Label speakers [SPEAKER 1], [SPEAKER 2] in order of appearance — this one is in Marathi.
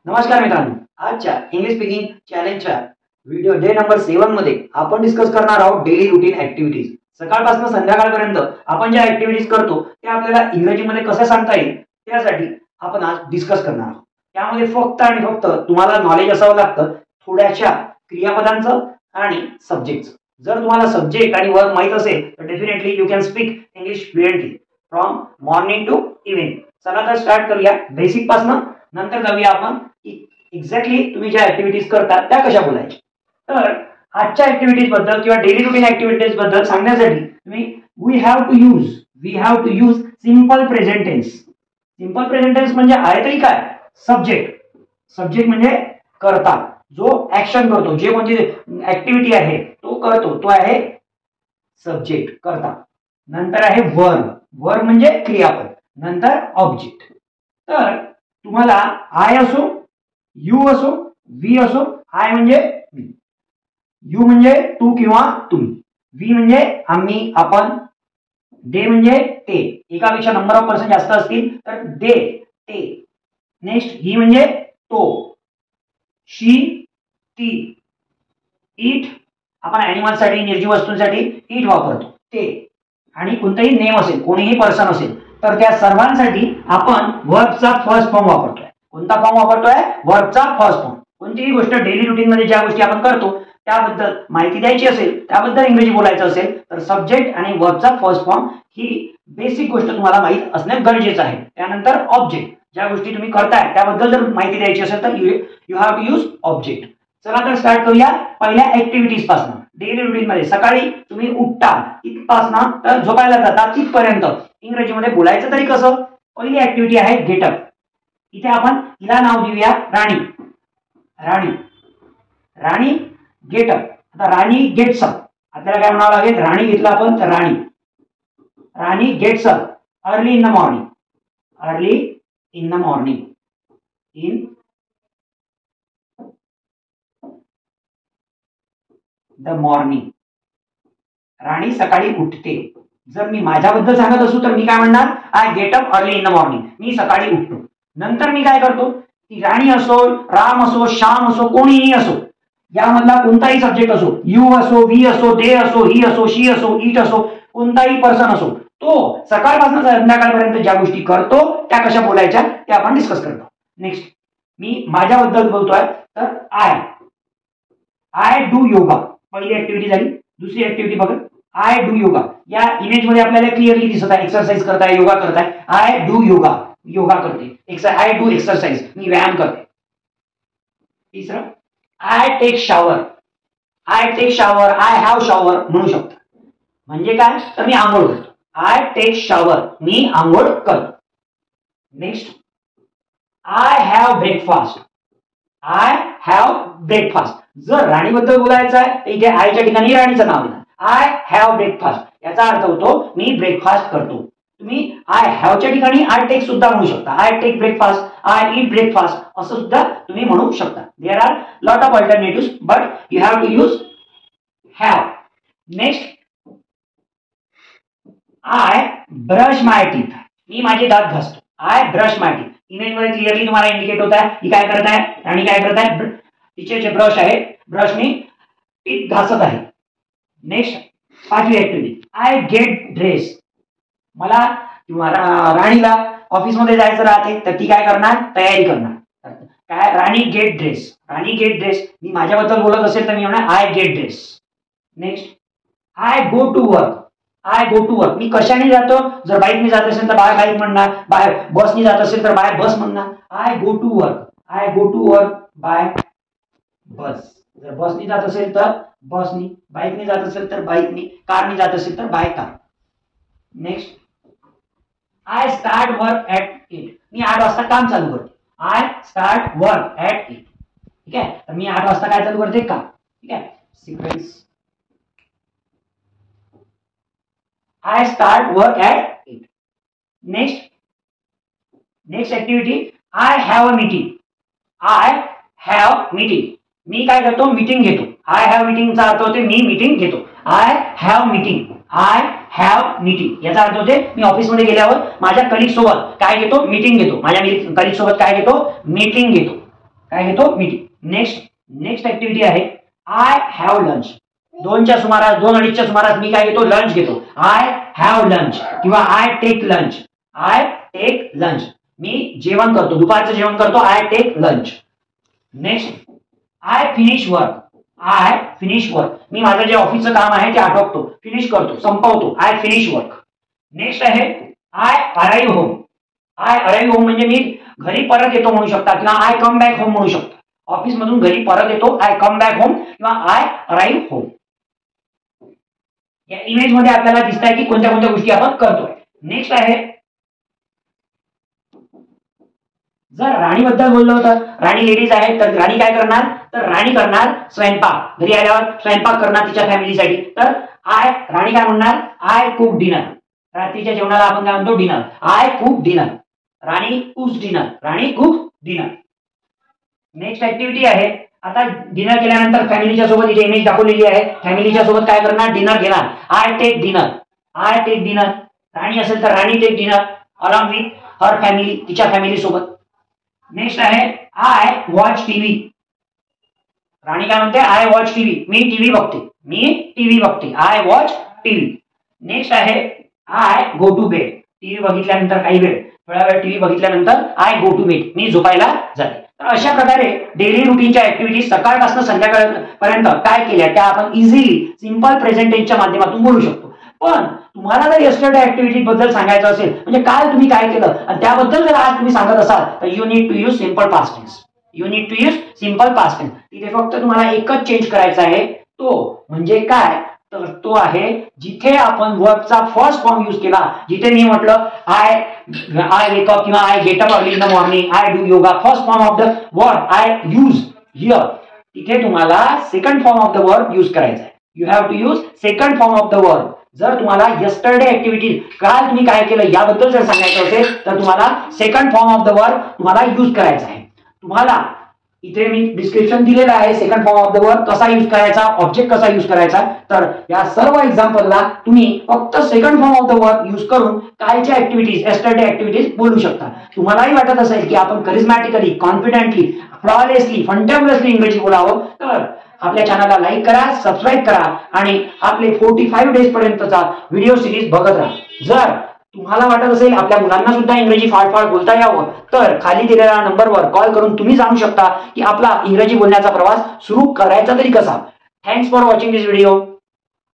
[SPEAKER 1] नमस्कार मित्रांनो, आजच्या इंग्लिश स्पीकिंग चॅलेंजच्या व्हिडिओ डे नंबर 7 मध्ये आपण डिस्कस करणार आहोत डेली रुटीन ऍक्टिव्हिटीज. सकाळपासून संध्याकाळपर्यंत आपण ज्या ऍक्टिव्हिटीज करतो त्या आपल्याला इंग्रजीमध्ये कसं सांगता येईल त्यासाठी आपण आज डिस्कस करणार आहोत. त्यामध्ये फक्त आणि फक्त तुम्हाला नॉलेज असावं लागतं थोड्याशा क्रियापदांचं आणि सब्जेक्टचं. जर तुम्हाला सब्जेक्ट आणि वर्ब माहित असेल तर definitely you can speak English fluently from morning to evening. चला तर स्टार्ट करूया बेसिक पासून, नंतर जाऊया आपण एक्झॅक्टली तुम्ही ज्या ऍक्टिव्हिटीज करता त्या कशा बोलायच्या. तर आजच्या ऍक्टिव्हिटीज बद्दल किंवा डेली रुटीन ऍक्टिव्हिटीज बद्दल सांगण्यासाठी तुम्ही we have to use simple present tense. Simple present tense म्हणजे आहे तरी काय, सब्जेक्ट म्हणजे करता, जो ऍक्शन करतो, जे कोणती ऍक्टिव्हिटी आहे तो करतो, तो आहे सब्जेक्ट करता. नंतर आहे वर्ब म्हणजे क्रियापद, नंतर ऑब्जेक्ट. तर तुम्हाला आय असो, यू असो, वी असो, आय म्हणजे मी, यू म्हणजे तू किंवा तुम्ही, वी म्हणजे आम्ही आपण, दे म्हणजे ते, एकापेक्षा नंबर ऑफ पर्सन जास्त असतील तर दे ते. नेक्स्ट ही म्हणजे तो, शी ती, इट आपण ॲनिमल साठी निर्जीव वस्तूंसाठी इट वापरतो ते. आणि कोणताही नेम असेल, कोणीही पर्सन असेल तर त्या सर्वांसाठी आपण वर्बचा फर्स्ट फॉर्म वापरतोय. कोणता फॉर्म वापरतोय? वर्बचा फर्स्ट फॉर्म. कोणतीही गोष्ट डेली रुटीन मध्ये ज्या गोष्टी आपण करतो त्याबद्दल माहिती द्यायची असेल, त्याबद्दल इंग्रजी बोलायचं असेल तर सब्जेक्ट आणि वर्बचा फर्स्ट फॉर्म ही बेसिक गोष्ट तुम्हाला माहित असणे गरजेचं आहे. त्यानंतर ऑब्जेक्ट, ज्या गोष्टी तुम्ही करताय त्याबद्दल जर माहिती द्यायची असेल तर you have to use object. चला तर स्टार्ट करूया पहिल्या ऍक्टिव्हिटीज पासून. डेली रुटीन मध्ये सकाळी तुम्ही उठता तिथपासनं तर झोपायला जाता तिथपर्यंत इंग्रजीमध्ये बोलायचं तरी कसं. पहिली ऍक्टिव्हिटी आहे गेटअप. इथे आपण हिला नाव देऊया राणी. राणी गेटअप. आता राणी गेट्स अप, आपल्याला काय म्हणावं लागेल, राणी घेतला आपण तर Rani gets up early in the morning. In the morning. Rani सकाळी उठते. जर मी माझ्याबद्दल सांगत असू तर मी काय म्हणणार, I get up early in the morning. मी सकाळी उठतो. नंतर मी काय करतो, ती राणी असो, राम असो, श्याम असो, कोणीही असो, यामधला कोणताही सब्जेक्ट असो, यू असो, वी असो, दे असो, ही असो, शी असो, इट असो, कोणताही पर्सन असो, तो सकाळपासून संध्याकाळपर्यंत ज्या गोष्टी करतो त्या कशा बोलायच्या ते आपण डिस्कस करतो. नेक्स्ट मी माझ्याबद्दल बोलतोय तर आय डू योगा. पहिली ऍक्टिव्हिटी झाली. दुसरी ऍक्टिव्हिटी बघा, आय डू योगा. या इमेज मध्ये आपल्याला क्लिअरली दिसत आहे एक्सरसाइज करताय, योगा करताय. आय डू योगा करते. आय डू एक्सरसाइज, मी व्यायाम करते. तिसरं I take shower. I have shower म्हणू शकता. म्हणजे काय तर मी आंघोळ करतो. आय टेक शॉवर, मी आंघोळ करतो. Next I have breakfast. जर राणीबद्दल बोलायचं आहे तर इथे आयच्या ठिकाणी राणीचं नाव आहे. आय हॅव ब्रेकफास्ट याचा अर्थ होतो मी ब्रेकफास्ट करतो. तुम्ही आय हॅवच्या ठिकाणी आय टेक सुद्धा म्हणू शकता. I take breakfast, I eat breakfast असं सुद्धा तुम्ही म्हणू शकता. There are lot of alternative but you have to use have. Next I brush my teeth. मी माझे दात घासतो. I brush my teeth. Image मध्ये क्लिअरली तुम्हाला इंडिकेट होत आहे की काय करत आहे आणि काय करत आहे. तिचे जे ब्रश आहे, ब्रशनी टीथ घासत आहे. नेक्स्ट पाचवी ऍक्टिव्हिटी आय गेट ड्रेस. मला किंवा राणीला ऑफिसमध्ये जायचं राहते तर ती काय करणार, तयारी करणार. काय राणी गेट ड्रेस. मी माझ्याबद्दल बोलत असेल तर मी म्हणणार I get dress. Next I go to work. मी कशाने जातो, जर बाईकने जात असेल तर बाईक म्हणणार, बसने जात असेल तर बस म्हणणार. I go to work by bus. जर बसने जात असेल तर बसनी, बाईकने जात असेल तर बाईकनी, कारने जात असेल तर by car. Next I start work at 8. मी 8 वाजता काम चालू करते. I start work at 8. ठीक आहे, तर मी 8 वाजता काय चालू करते, काम. ठीक आहे, sequence. I start work at 8. Next activity I have a meeting. मी काय करतो, मीटिंग घेतो. आय हॅव मीटिंगचा अर्थ होते मी मीटिंग घेतो. आय हॅव मीटिंग याचा अर्थ होते मी ऑफिसमध्ये गेल्यावर माझ्या कलिग सोबत काय घेतो, मीटिंग घेतो. माझ्या कलिग सोबत काय घेतो, मीटिंग घेतो. काय घेतो मीटिंग. नेक्स्ट ऍक्टिव्हिटी आहे आय हॅव लंच. 2च्या सुमारास 2-2:30च्या सुमारास मी काय घेतो लंच घेतो. आय हॅव लंच किंवा I take lunch. I take lunch मी जेवण करतो, दुपारचं जेवण करतो. I take lunch. Next I finish work. I finish work मी माझं जे ऑफिसचं काम आहे ते आटोपतो, फिनिश करतो, संपवतो. I finish work. नेक्स्ट आहे I arrive home. I arrive home म्हणजे मी घरी परत येतो म्हणू शकता किंवा आय कम बॅक होम म्हणू शकता. ऑफिस मधून घरी परत येतो आय कम बॅक होम किंवा आय अराईव्ह होम. या इमेज मध्ये आपल्याला दिसत आहे की कोणत्या कोणत्या गोष्टी आपण करतोय. नेक्स्ट आहे जर राणीबद्दल बोललो तर राणी लेडीज आहे तर राणी काय करणार तर राणी करणार स्वयंपाक. घरी आल्यावर स्वयंपाक करणार तिच्या फॅमिलीसाठी. तर राणी काय म्हणणार आय कुक डिनर. रात्रीच्या जेवणाला आपण काय म्हणतो dinner. I cook dinner. Rani cooks dinner. Rani cook dinner. Next activity आहे आता डिनर केल्यानंतर फॅमिलीच्या सोबत इथे इमेज दाखवलेली आहे. फॅमिलीच्या सोबत काय करणार डिनर घेणार. I take dinner. I take dinner. Rani असेल तर Rani take dinner along with her family, तिच्या फॅमिली सोबत. नेक्स्ट आहे आय वॉच टीव्ही. राणी काय म्हणते आय वॉच टीव्ही. मी टीव्ही बघते. मी टीव्ही बघते. I watch TV. नेक्स्ट आहे I go to bed. TV बघितल्यानंतर काही वेळ थोडा वेळ टीव्ही बघितल्यानंतर आय गो टू बेड. मी झोपायला जाते. तर अशा प्रकारे डेली रुटीनच्या ऍक्टिव्हिटीज सकाळपासून संध्याकाळपर्यंत काय केल्या त्या आपण इझिली सिंपल प्रेझेंट टेन्सच्या माध्यमातून बोलू शकतो. पण तुम्हाला जर यस्टरडे ऍक्टिव्हिटी बद्दल सांगायचं असेल म्हणजे काल तुम्ही काय केलं आणि त्याबद्दल जर आज तुम्ही सांगत असाल तर you need to use simple past tense. You need to use simple past tense. तिथे फक्त तुम्हाला एकच चेंज करायचा आहे. तो म्हणजे काय तर तो आहे जिथे आपण वर्बचा फर्स्ट फॉर्म यूज केला. जिथे मी म्हटलं आय वेक अप किंवा I get up early in the morning, I do yoga, first form of the verb I use here. तिथे तुम्हाला second form of the verb यूज करायचा आहे. You have to use second form of the verb. जर तुम्हाला यस्टरडे ऍक्टिव्हिटी काल तुम्ही काय केलं याबद्दल जर सांगायचं असेल तर तुम्हाला second form of the verb तुम्हाला यूज करायचा आहे. तुम्हाला इथे मी डिस्क्रिप्शन दिलेलं आहे second form of the verb कसा यूज करायचा, ऑब्जेक्ट कसा यूज करायचा. तर या सर्व एक्झाम्पलला तुम्ही फक्त second form of the verb use करून कालच्या ऍक्टिव्हिटीज यस्टरडे ऍक्टिव्हिटीज बोलू शकता. तुम्हालाही वाटत असेल की आपण करिझमॅटिकली, कॉन्फिडेंटली, फ्लॉलेसली, फंटाबुलसली इंग्रजी बोलावं तर आपल्या चॅनलला लाईक करा, सबस्क्राईब करा आणि आपले 45 डेज पर्यंतचा व्हिडिओ सिरीज बघत राहा. जर तुम्हाला वाटत असेल आपल्या मुलांना सुद्धा इंग्रजी फाळफाळ बोलता यावं तर खाली दिलेल्या नंबरवर कॉल करून तुम्ही जाणू शकता की आपला इंग्रजी बोलण्याचा प्रवास सुरू करायचा तरी कसा. Thanks for watching this video.